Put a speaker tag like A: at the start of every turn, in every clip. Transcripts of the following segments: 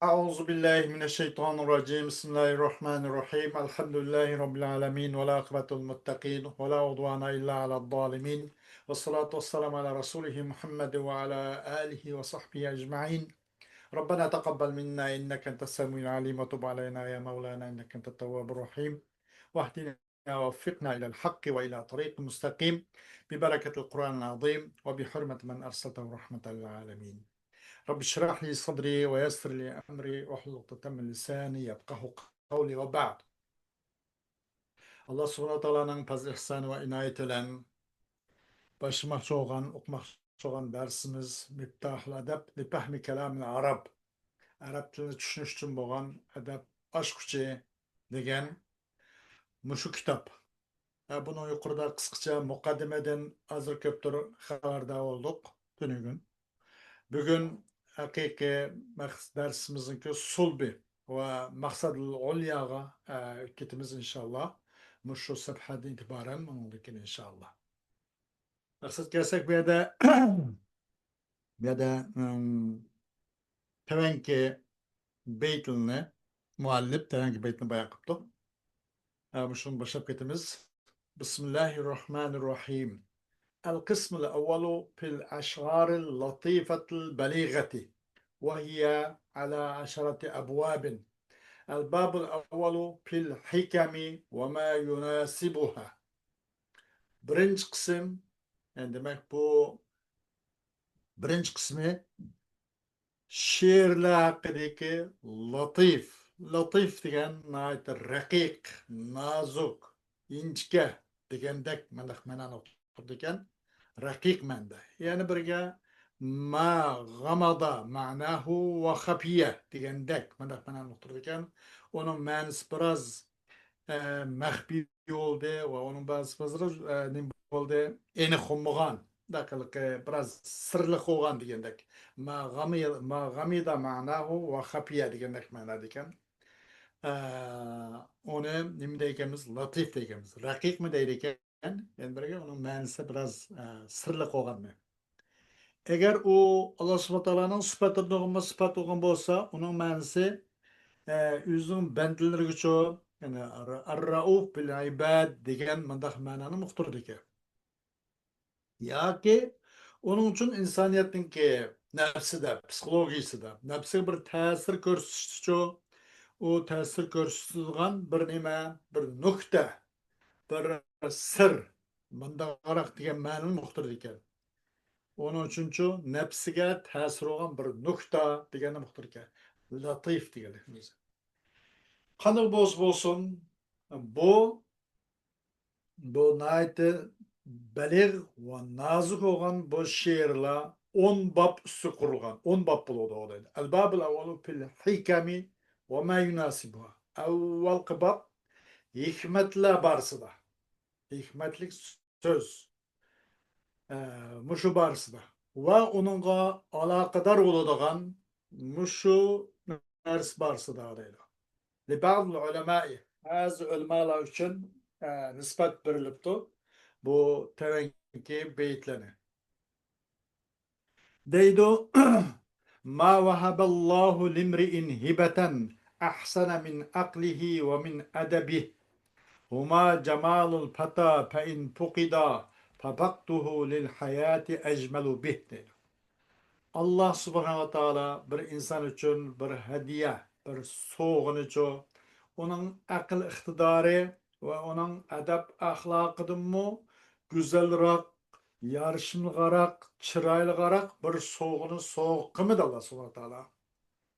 A: أعوذ بالله من الشيطان الرجيم بسم الله الرحمن الرحيم الحمد لله رب العالمين ولا عقبة المتقين ولا عدوان إلا على الظالمين والصلاة والسلام على رسوله محمد وعلى آله وصحبه أجمعين ربنا تقبل منا إنك أنت السميع العليم وتب علينا يا مولانا إنك أنت التواب الرحيم واهدنا ووفقنا إلى الحق وإلى طريق مستقيم ببركة القرآن العظيم وبحرمة من أرسلته رحمة للعالمين رب اشرح لي صدري ويسر لي أمري واحلل عقدة من لساني يفقه قولي وبعد Allah subhanahu ta'ala'nın fazl ihsanı ve inayet ile başlamakçı olan, okumakçı olan dersimiz Miftahul Edeb li Fehmi Kelamil Arab. Arap tilini tushunish uchun bo'lgan adab ochquchi degan mushu kitob. Buni yuqorida qisqacha muqaddimadan azir ko'pdir xabardor bo'ldik bugun. Bugun haqiqiy darsimizning sulbi va maqsadul ulyoga ketimiz inshaalloh. Mushu safhadan itiboran mumkin inshaalloh. Maqsad kelsak bu yerda tevanki beytini muallif tevanki beytini bayon qilibdi. Mushuni boshlab ketamiz. Bismillahirrohmanirrohim. القسم الأول في الأشعار اللطيفة البليغة وهي على 10 أبواب. الباب الأول في الحكم وما يناسبها. برنج قسم demek bu birinchi qismi she'rlar haqidagi latif degan raqiq, nozik, inchka degandek ma'noni o'qib ekan. Raqiq manda. Yani birga ma g'amada ma'nahu va xafiya degandek ma'noni o'qib ekan. Onun ma'nosi biroz maxfiy bo'ldi va uning ba'zi nima bo'ldi? Aniq bo'lmagan. Biraz sırlı olgan degandek. Ma g'amida ma'nahu va xafiya degandek ma'noda ekan. Onu nima deymiz? Latif deymiz. Raqiqmi deydi ekan. Yani birga uning ma'nosi biraz sirli qolganmi? Agar u Alloh subhanahu taoloning sifat bo'lgan bo'lsa, uning ma'nosi o'zining bandalariga yani ar-rauf bil ibad degan mundaq ma'noni muqtirdi ekan. Yoki onun uchun insoniyatninki nafsida, psixologiyasida, nafsiga bir ta'sir ko'rsatishi u ta'sir ko'rsatilgan bir nima, bir nuqta, bir sir, bundoq degan ma'noni muqtirdi ekan. Onun uchunchu nafsiga ta'sir olgan bir nuqta deganni muqtir ekan. Latif deganimiz. Qanday bo'lsin, bu nayte belir ve nazik olan bu şiirler 10 bab üstü kurulgan. 10 bab buludu olaydı. El-babul evvelu fil hikami ve ma yunasibuha. Evvel bab hikmetler barsıda. Hikmetlik söz. Muşu barsıda. Ve onunla alakadar oladagan muşu ders barsıda olaydı. Li bazı ulemai. Az ulemalar için nisbat verilipti. Bu tevenki beytlerine. Deydu ma vahaballahu limri'in hibeten ahsana min aklihi ve min edebih huma cemalul fata fe in fuqida fabaktuhu lil hayati ecmelu bih deydi. Allah subhanahu wa ta'ala bir insan için bir hediye, bir soğun için onun akıl iktidarı ve onun edep ahlakıdın mı güzelrak, yarışımlıgarak, çıraylıgarak bir soğunu soğukımı da Allah subhanahu wa ta'ala.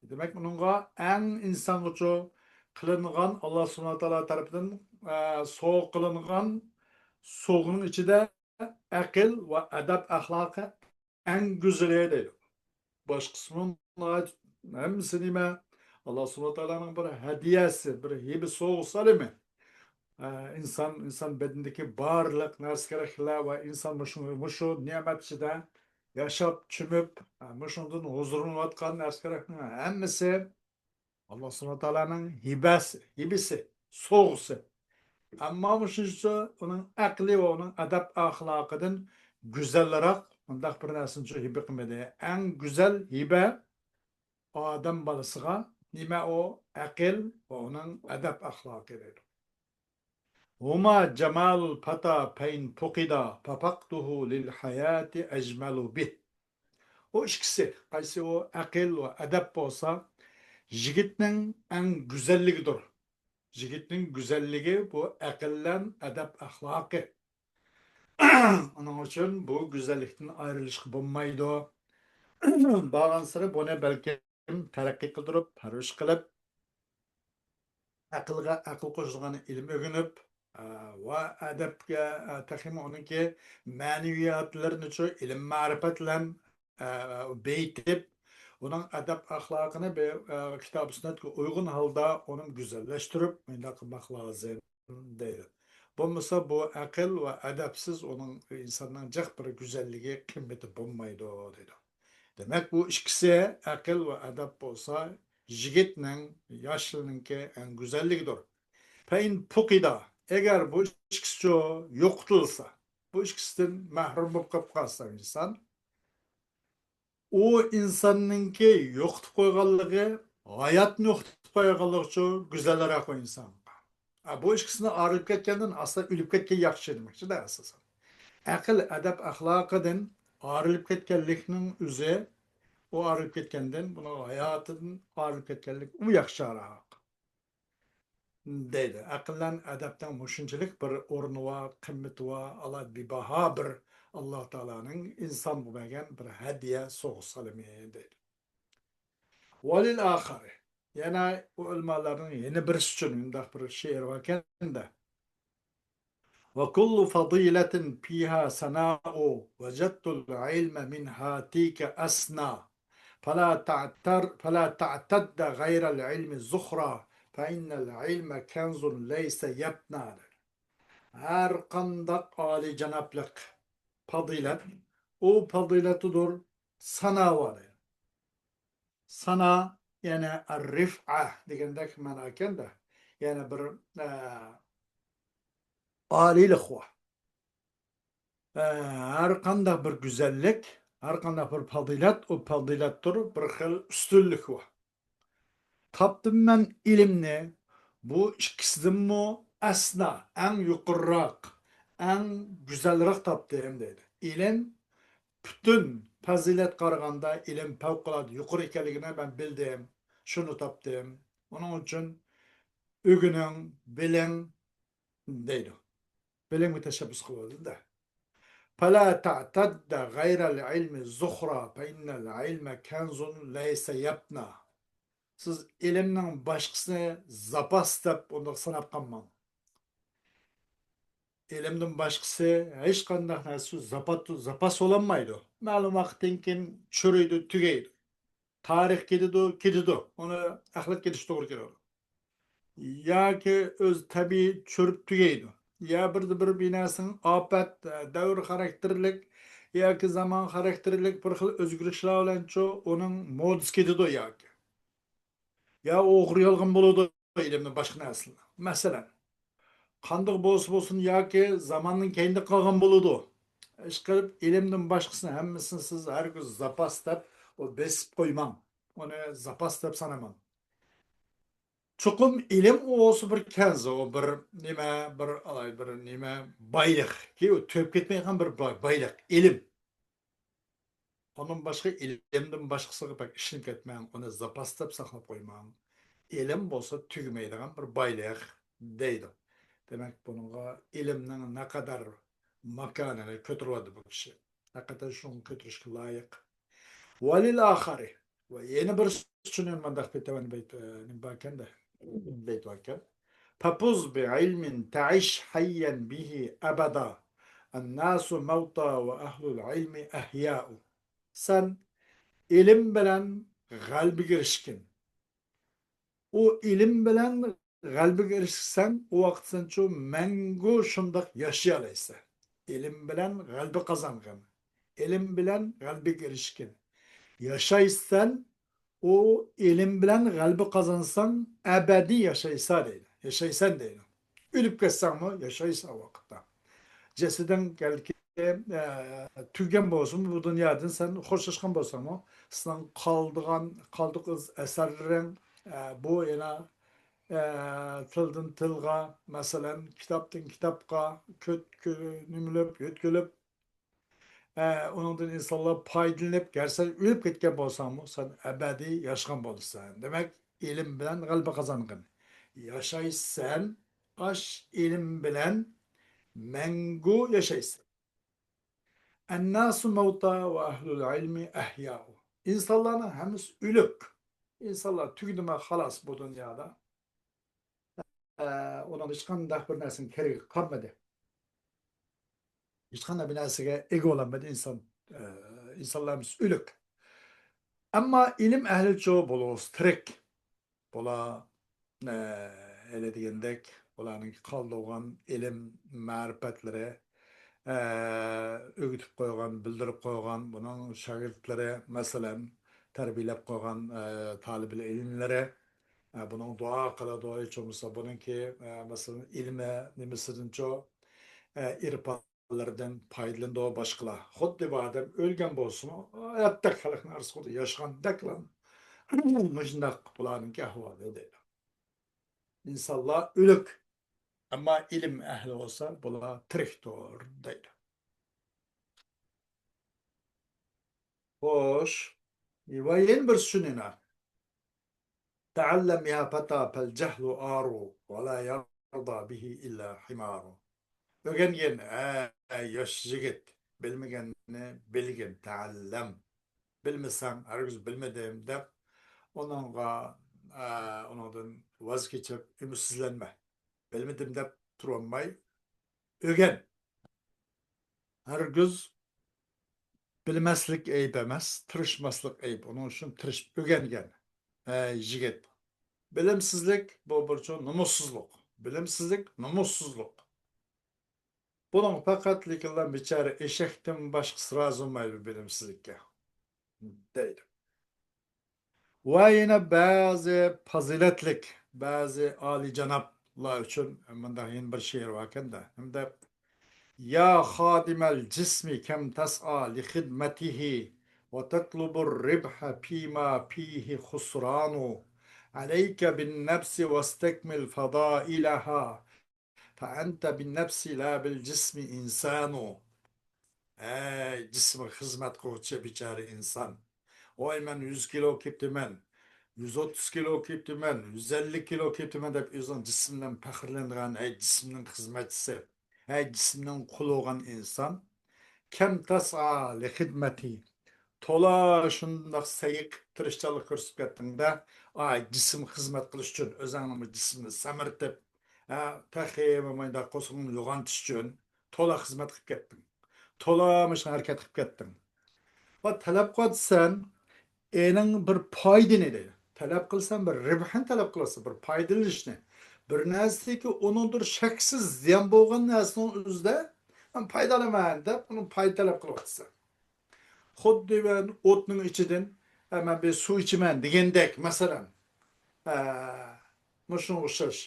A: Demek bununla en insan için kılıngan Allah subhanahu wa ta'ala tarafından soğuk kılıngan soğunun içi de akıl ve edep ahlakı en güzeli değil. Baş kısmının hemisi nime Allah subhanahu wa ta'ala'nın bir hediyesi, bir hibi soğusa değil mi? İnsan bedendeki barlık, narskaraklar ve insan muşu nimet içinde yaşap, çümüp, muşunun huzurunu vatkan narskaraklar hemisi Allah subhanahu wa ta'ala'nın hibisi, soğusu. Ama muşu onun akli ve onun edep ahlakının güzel olarak ondak bir nesin hibe kımede. En güzel hibe odam bolasiga nima u aql va uning adab axloqi deydi. Huma jamalul fata payn fuqida fafaqtuhu lil hayati ajmalu bih. O ikisi qaysi o aql va adab bo'lsa yigitning eng go'zalligidir. Yigitning go'zalligi bu aqllan adab axloqi. Onun için bu güzellikten ayrılışık bulmaydı. Bağlansırı bunu belki terakki kıldırıp, parış kılıp, akıl koşulğanı ilim ögünüp, ve adabga taxim onunki maneviyatlarını ço ilim marifetlen beytip, onun adab ahlakını bir kitab-ı sünnetke uygun halda onun güzelleştirip, minda kılmak lazım deydi. Bulmasa bu akıl ve adapsız onun insanın cak bir güzelliği, kıymeti bulmaydı dedi. Demek bu ikisi akıl ve adap olsa yigitnin, yaşlınınki en güzelliğidir. Peyn pukida, eğer bu ikisi yok tutulsa, bu ikisinden mahrum olup kalsa insan, o insanınki yok koyganlığı, hayatını yok koyganlığı çok güzellerak o insan. Bu ikisini arıp ketkendan aslında ülüp ketken yakşı demekçi de asasen. Akıl, adab, ahlakıdan arılıp ketkenlikinin üzeri o arıp ketkenden bunu hayatın arıp ketkenlik o yakşarak deydi. Akıllan adabdan muşunçilik bir ornu var, kımmeti var, Allah bir baha bir Allah Teala'nın insan bu begen bir hediye soğuk salimi deydi. Valil ahari. Yana o ulmaların yeni bir sütünün bir şiir varken de وكل فضيلة فيها سناء وجدت العلم من هاتيك أسنى فلا تعتد غير العلم الزخرة فإن العلم كنز ليس يبنى. Her kandak âli cenaplık fazilet, o faziletudur sana var. Sana yani rif'a degendek manaken de yani bir âlilik var. Her kandak bir güzellik, her kandak bir fazilet, o fazilettir bir xil üstünlük var. Tapdım ben ilimni, bu ikisinden mi asna, en yukarırak, en güzelrak tapdım dedi. İlim, bütün fazilet qaraganda ilim fevkalade yukarı ekanligini ben bildim, şunu tapdım. Onun için ögünün, bilin deydi. Bilin müteşebbis kılıyordu da. فَلَا تَعْتَدَّ غَيْرَ الْعِلْمِ الزُّخْرَى فَاِنَّ الْعِلْمَ كَنْزٌ لَيْسَ يَبْنَى. Siz ilimnin başkasını zapas dep onu sanap kalmam. İlimnin başkası hiç kandak nasıl zapas olanmaydı. Malum vaktinkin çürüydü, tügeydi. Tarih gididu. Onu ahlak gidiş doğru geliyor. Ya ki öz tabi çürüp tügeydi. Ya bir binasının afet, davr karakterlik, ya ki zaman karakterlik bir özgürlükler olan çoğu onun modus gididu ya ki. Ya oğru yalgın buludu ilimden başka nasıl? Mesela, kandık bolsun ya ki zamanın kendi kalgan buludu. Işkırıp ilimden başkasını hemmisini siz her gün zapas dep o besip koymam. Onu zapas dep sanamam. Çukum ilim o olsa bir kenzi, o bir nime, bir nime baylık. Ki o töp ketmeyen bir baylık, ilim. Onun başka ilimden başkası pek işin ketmeyen, onu zapas dep saklap koymam. İlim bolsa tügmeydiğen bir baylık deydi. Demek bununla ilimnin ne kadar makanını kötürüyordu bu kişi. Ne kadar şunu kötürüşke layık. Valil ahari. Ve yeni bir sütünün mandak betevan bakken de beyt vakken. Papuz bi ilmin ta'ish hayyen bihi abada. An-nasu mevta ve ahlul ilmi ahya'u. Sen ilim bilen galbi girişkin. O ilim bilen galbi erişsen o vaqt sen şu mengu şundak yaşayalaysa. İlim bilen galbi kazangan. İlim bilen galbi erişkin. Yaşaysan o ilim bilen galbi kazansan ebedi yaşaysa değil. Yaşaysan değil. Ölüp geçsen mi yaşaysa o vakitte. Ceseden gelki tügen bolsun bu dünyadan sen hoşlaşkan bolsan mı Senin kaldık eserlerin bu yana tilden tilga, mesela kitaptan kitapka nümülüp, yütkülüp, onundan insanlar paydalanıp, gerçekten ölüp ketken bolsan mı, sen ebedi yaşayan bolsan. Demek ilim bilen galba kazanğın. Yaşaysan, aş ilim bilen mengu yaşaysın. Ennâsu mevta ve ahlul ilmi ehyâhu. İnsanların hemiz ölük. İnsanlar tügdüme halas bu dünyada. Onun hiç kanday bir nersin keregi kalmadı. Hiç kanday bir nersige ego olamadı insan. İnsanlarımız ölük. Ama ilim ehli çoğu bolos, tirik. Bola ele digendek, bolanın kaldığın ilim marifetleri, ögütüp koygan, bildirip koygan, bunun şagirdleri, mesela terbiyelep koygan talib ilimlere, bunun dua kıla dua hiç olmasa bununki mesela ilme nimesirin çoğu irpanlardan paydalandı o başkala. Xuddi bu adam ölgen bolsun, hayatta kalıkın arası yaşayan deklan, mıcındak bulanınki ahvalı değil. İnsanlar ölük. Ama ilim ehli olsa bula tiriktor değil. Hoş. Ve yen bir sünina. Teallem ya feta fel cehlu aru ve la yarda bihi illa himaru. Öğrengen yaş jigit. Bilmegenini bilgin. Teallem. Bilmesen, herkes bilmediğim de onunla onundan vazgeçip ümitsizlenme. Bilmedim de turanmay. Öğren. Herkes bilmezlik eyip emas, tırışmaslık eyip. Onun için tırış öğrengen. Jigit. Bilimsizlik bu bir çoğu numussuzluk. Bilimsizlik numussuzluk. Bunun fakat likilen biçare eşekten başkası razı olmayı bilimsizlikке. Değil. Ve yine bazı faziletlik, bazı âli cenaplar için bunda yeni bir şiir varken de hem de ya hadimel cismi kem tes'a li khidmetihi ve tetlubur ribha fîmâ fîhi husranu aleyke bin nefsi ve stekmil fadailaha fe ente bin nefsi la bil cismi insanu. Ey cismi hizmet koçu biçare insan. O hemen 100 kilo kiptimen, 130 kilo kiptimen, 150 kilo kiptimen dep özün cisminden pahırlandıran ey cisminin hizmetçisi, ey cisminin kulu olan insan. Kem tas'a li hidmeti. Tola şundaq sayık tırışçalık ko'rsatib ketdingda, ay cisim hizmet qilish uchun o'zingni jismni samirtib, taxiyamanda qo'sqingni uyg'ontish uchun to'la xizmat qilib ketding. To'la harakat qilib ketding. Va talab qilsan, ening bir foydani deydi. Talab qilsan bir ribhni talab qilasan, bir foydalanishni. Bir narsaki onundur shaksiz ziyon bo'lgan narsani o'zida men foydalanaman deb uni foyda talab qilyapsan. Xuddi ben o'tning ichidan hemen bir suv ichaman degandek masalan shunga o'xshash.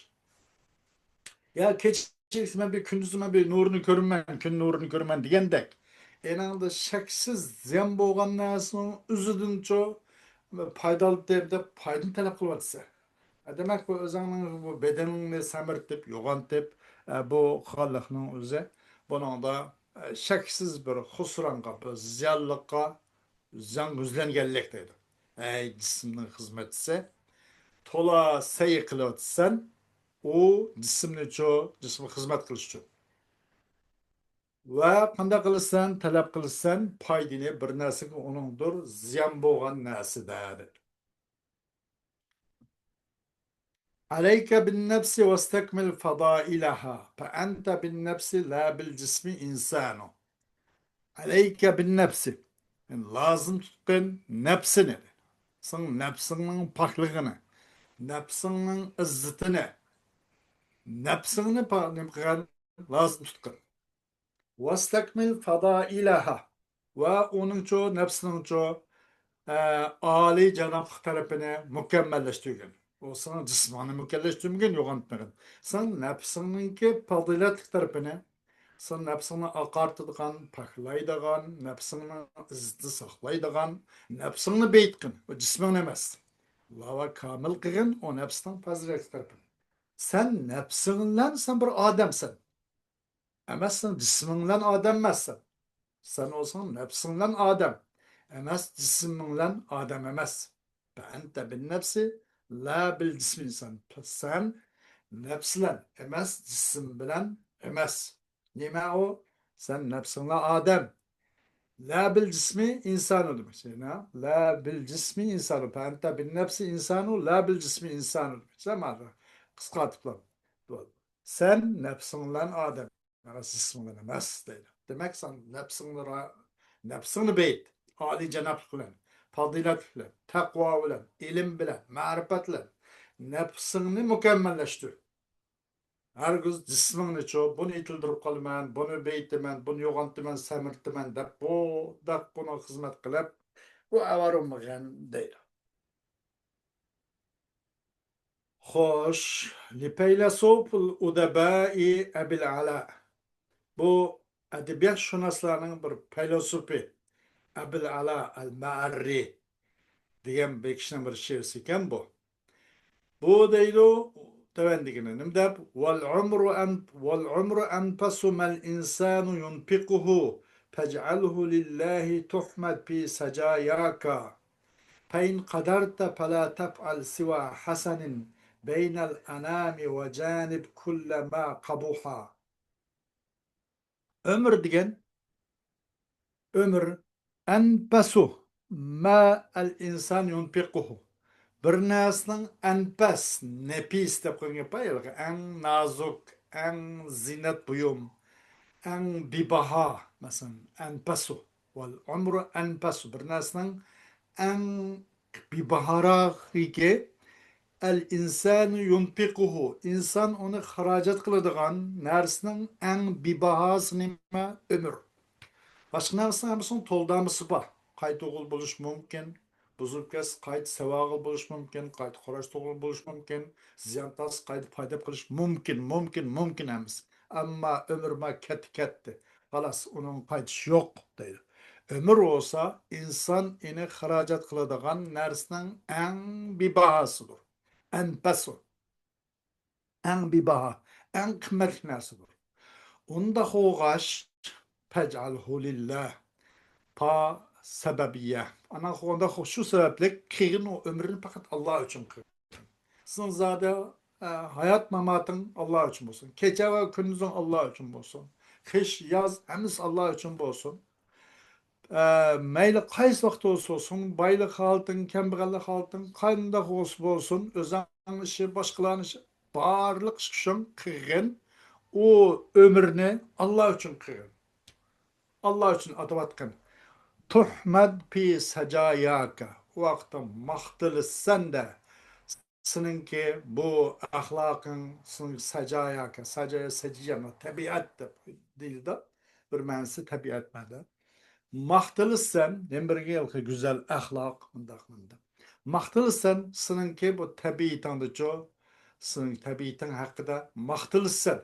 A: Ya kechasi men bir kunduz men bir nurini ko'raman, kun nurini ko'raman degandek. Enangda shaksiz ziyon bo'lgan narsani o'zidancho foydali deb foydani talab qilyapsa. Demak bu o'zingning bu bedaningni samirtib, yo'g'ontib bu qilganlikning o'zi buningda shaksiz bir husronga, bir ziyonlikqa zan yüzlengellik deydi. Ey cisminin hizmetçisi, tola sey kılıvatsan, o cismini çoğu, cismi hizmet kılış için. Ve kanda kılırsan, talep kılırsan, paydini bir nesik onundur, ziyan boğan nesi dedi. Aleyke bin nefsi ve stekmil fadailaha, fe ente bin nefsi la bil cismi insanu. Aleyke bin nefsi. Yani lazım tutkun nefsini. Sen nefsinin paklığını, nefsinin izzetini, nefsini lazım tutkun. Vestekmil fadailaha. Ve onun çoğu, nefsinin çoğu âli cenab-ı tarafını mükemmelleştirgen. O sana cismanı mükemmelleştirgen yok antmegen. Sen nefsininki faziletlik tarafını, Sen nefsini aqartıdığan, paklaydıgan, nefsini izzeti saqlaydıgan, nefsini beytkin. O cismin emas. Lava kamil qilgin, o nefsdan fazilet tarafın. Sen nefsinle sen bir adamsın. Emas sen cisminle adam emassin. Sen olsan nefsinle adam. Emas cisminle adam emas. Ente bin nefsi la bil cismi insan. Sen nefsle emas cisim bilen emas. Nima o? Sen nefsinle adam. La bil cismi insanu demek. Yani, la bil cismi insanu. Ente bin nefsi insanu la bil cismi insanu demek. Sen kıska atıplar. Sen nefsinle adam. Yani cisminle emas değil. Demek sen nefsini beyt. Ali cenaplık bilen, fazilet bilen, takva bilen, ilim bilen, marifet bilen nefsini mükemmelleştir. Herkes cismini çoğu, bunu itildirip kalman, bunu beytimen, bunu yoğantıman, semirtimen dep, buna hizmet kılıp, bu avarılmayan değil. Hoş, li feylesof udebai ebil ala. Bu edebiyat şunaslarının bir filosofi. Ebil ala el-ma'arri diyen bir kişinin bir şiirsi iken bu. Bu deylu tevendigine nimdep vel umru enfasu mel insanu yunfikuhu fec'alhu lillahi tuhmed fi secayaka fein kadarta fela tef'al siva hasenin beynel anami ve canib kulle ma kabuha. Ömür diyen ömür enfasu ma el insan yunfikuhu. Bir näsinin enpes, nepis dep koygan payılgı, en nazuk, en zinet buyum, en bibaha, mesela enpesu. Wal umru enpesu. Bir näsinin en bibaharaq ki el insanu yunfiquhu. İnsan onu haracet kılıdığan närsinin en bibahası nima? Ömür. Başka narsa toldamısı var. Kayıt oğul buluş mümkün. Buzulup kes kayıt sevagıl buluş mümkün. Kayıt koraş toğul buluş mümkün. Ziyantas kayıt fayda kılış mümkün emiz. Ama ömür ma ketdi. Halas onun kayıt yok deydi. Ömür olsa insan ini haracat kıladığan nersinin en bir bahasıdır. En pesu. En bir baha. En kıymetli nersidir. Onda hoğaş pec'alhu lillah. Pa sebebiye. Ana onda şu sebeple kıyın o ömrünü fakat Allah için kıyın. Sizin zade hayat mamatın Allah için olsun. Gece ve gündüzün Allah için olsun. Kış, yaz, hemiz Allah için olsun. Meyli kays vakti olsun, baylık haltın, kemberlik haltın, kayında olsun, özen işi, başkalarının işi, barlık için kıyın. O ömrünü Allah için kıyın. Allah için atavatken. Tuhmed pi secayaka. Vakti mahtılı de seninki bu ahlakın senin secayaka. Secaya seciyana tabiat da değil de bir manası tabiat mada. Mahtılı sen nemberge yılkı güzel ahlak mındaq. Mahtılı sen seninki bu tabiatan da ço senin tabiatan hakkında mahtılı sen.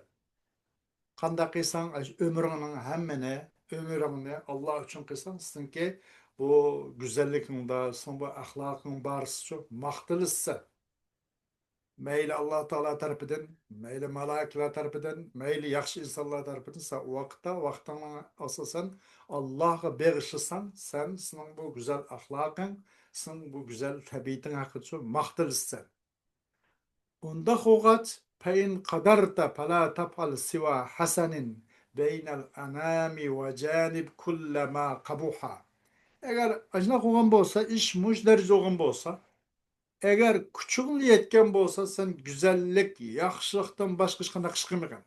A: Kanda kıysan ömrünün hemmene, ömrünü Allah için kıysan, ki bu güzellikinde, bu ahlakın barısı çok mahtılısın. Meyli Allah Teala tarafından, meyli malaikler tarafından, meyli yaxşı insanlar tarafından, sen o vaktana asasen Allah'a bağışırsan, senin bu güzel ahlakın, senin bu güzel tabiitin hakkı çok mahtılısın. Onda hoğat peyin kadarta fela tafal siva hasenin beynel anami ve canib kulle ma kabuha. Eğer ajna hoğan bolsa, iş muş derece hoğan bolsa, eğer küçüğünü yetken bolsa, sen güzellik, yaxşılıktan başka hiç kandak çıkmıgan.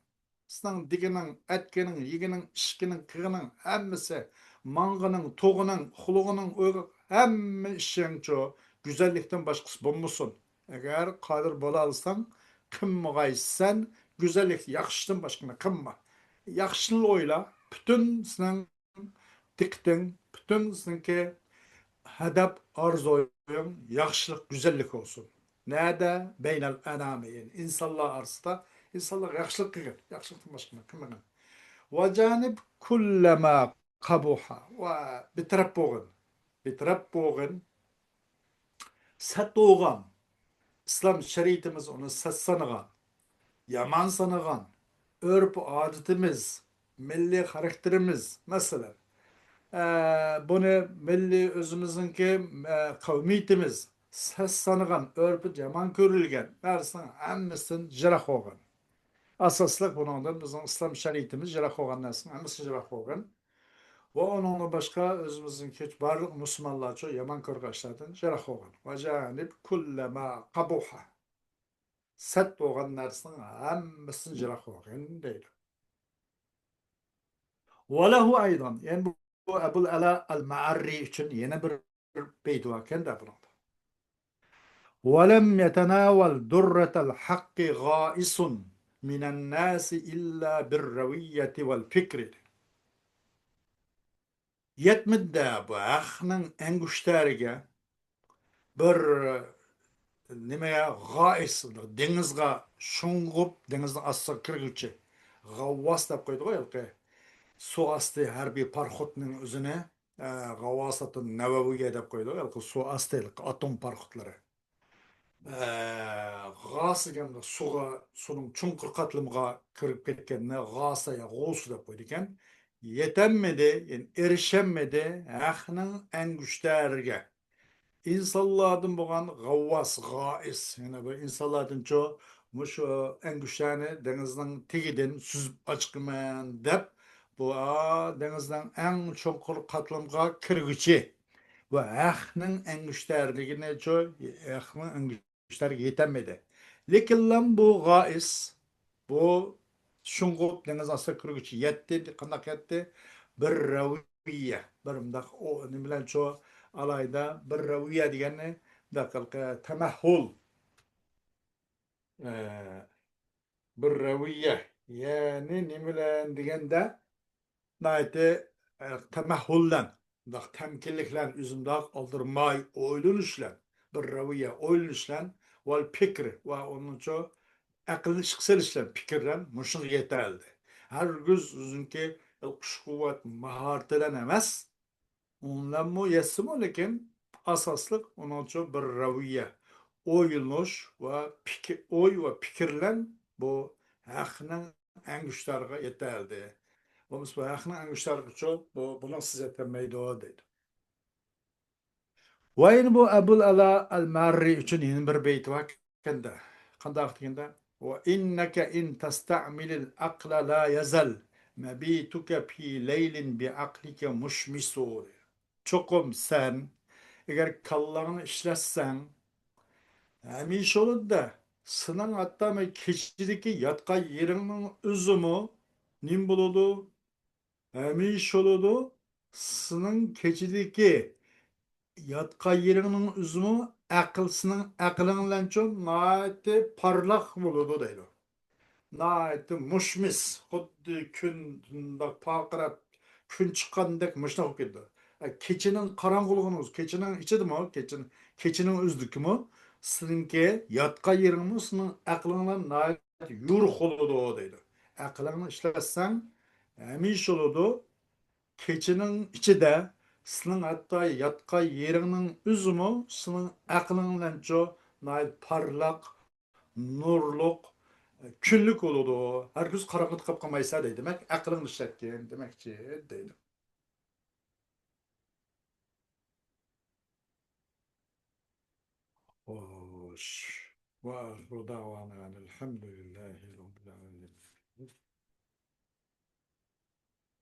A: Sen diginin, etkinin, yiginin, işkinin, kırının, hemmisi, mangının, toğunun, huluğunun, hemme işin çoğu, güzellikten başkası bulmuşsun. Eğer kadir bola alsan, kımmagaysan, güzellik, yaxşıdan başkana kımma. Yaxşını oyla, bütün senin diktin, bütün seninki hedef arzoyun, yaxşılık, güzellik olsun. Nerede? Beynel enamiyin. İnsanlar arasında, insanlar yaxşılık kıyır. Yaxşılıktan başkana kımma. وجانب كلما قبح وبتربوغن بتربوغن ساتوغن İslam şeriatimiz onu satsanagan, yaman sanagan, örp adetimiz, milli karakterimiz mesela bunu milli özümüzünki kavmiyetimiz satsanagan, örp yaman körülgen, versin annesin jirak olgan. Asaslık bunundan bizim İslam şeriatimiz jirak olgan nesin, annesi jirak olgan. Ve onunla başka özümüzünki barlık Müslümanlar çok yaman körgaçlardan jirak olgan. Ve canib kullema kabuha. Sat bo'lgan narsaning hammasini jirak qilgan deydi. Valahu aydan, yani bu Abul Ala al-Ma'arri için yeni bir beyt varken de burada. وَلَمْ يَتَنَاوَلْ دُرَّةَ الْحَقِّ غَائِسٌ مِنَ النَّاسِ إِلَّا بِالرَّوِيَّةِ وَالْفِكْرِ. Yetmedi bu ahının en güçleriga bir nimeye gais, denizga şungup, denizden asla kirgüçü. Gavvas dep koydu koy. Su astı harbiy parxotning o'zini g'avosatun navaviya deb qo'ydi. Su astalik atom parxotlari. G'asigan suga, suning chunqur qatlamiga kirib ketganini g'asaya g'usu deb qo'ydi ekan. Yetenmedi, yani erişemedi ahning angushtariga. İnsanlardan bo'lgan g'avvos, g'ois, yana bir insonlardan cho mushu angushani dengizning tegidan suzib chiqaman deb bu dengizning eng cho'nqur qatlamga kirguchi va ahning angushtlarligini cho ahning angushlariga yetamedi. Lekin bu g'ois, bu shungup dengiz ostiga kirguchi yetdi, qanday yetdi? Bir raviya, bir mundaq o nima bilan cho alayda bir raviya degani daqiqa tamahhul bir raviya yani nima bilan deganda nayti tamahhullan daq tamkinliklan o'zimdoq oldirmay o'ylanishlan bir raviya o'ylanishlan val fikr va onuncha aqlni ishga solishlan fikrlan mushunga yetaldi hargiz o'zinki kuch quvvat mahoratidan emas unlanma yetsinmi lekin asosliq uningcha bir raviya o'ylash va fikr o'y va fikrlan bu haqning angushlariga yetaldi. Bu haqning angushlariga çok buni siz yetilmaydi deydi. Va endi bu Abul Ala al-Marri uchun yana bir beyt var kanda. Qanday deganda va innaka in tasta'milil aqla la yazal mabituka fi laylin bi aqlika mushmisur. Çokum sen eğer kallağını işletsen hamisha olur da sınan hatta mı keçideki yatka yerinin üzümü nim buludu hamisha oldu sınan keçideki yatka yerinin üzümü aqlsının aqlının çok naati parlak buludu deydi. Naati muşmis xuddi kun paqirab kun chiqqandek mushnoq bo'lib ketdi. Kechining qorong'uligini o'zi kechining ichidimi kechining o'zidikimi sizningki yotgan yeringmi sizning aqlinglar naati yo'riq bo'ladi deydi. Aqlingni ishlatsang hamisha bo'ladi keçinin içide senin hatta yatkan yerinin üzümü senin aklınla çok parlak, nurluk, küllük oldu. Herkes karanlık kapkamaysa deydi. Demek aklın işletken demekçi deydi. Hoş. Ve ahru davana elhamdülillah.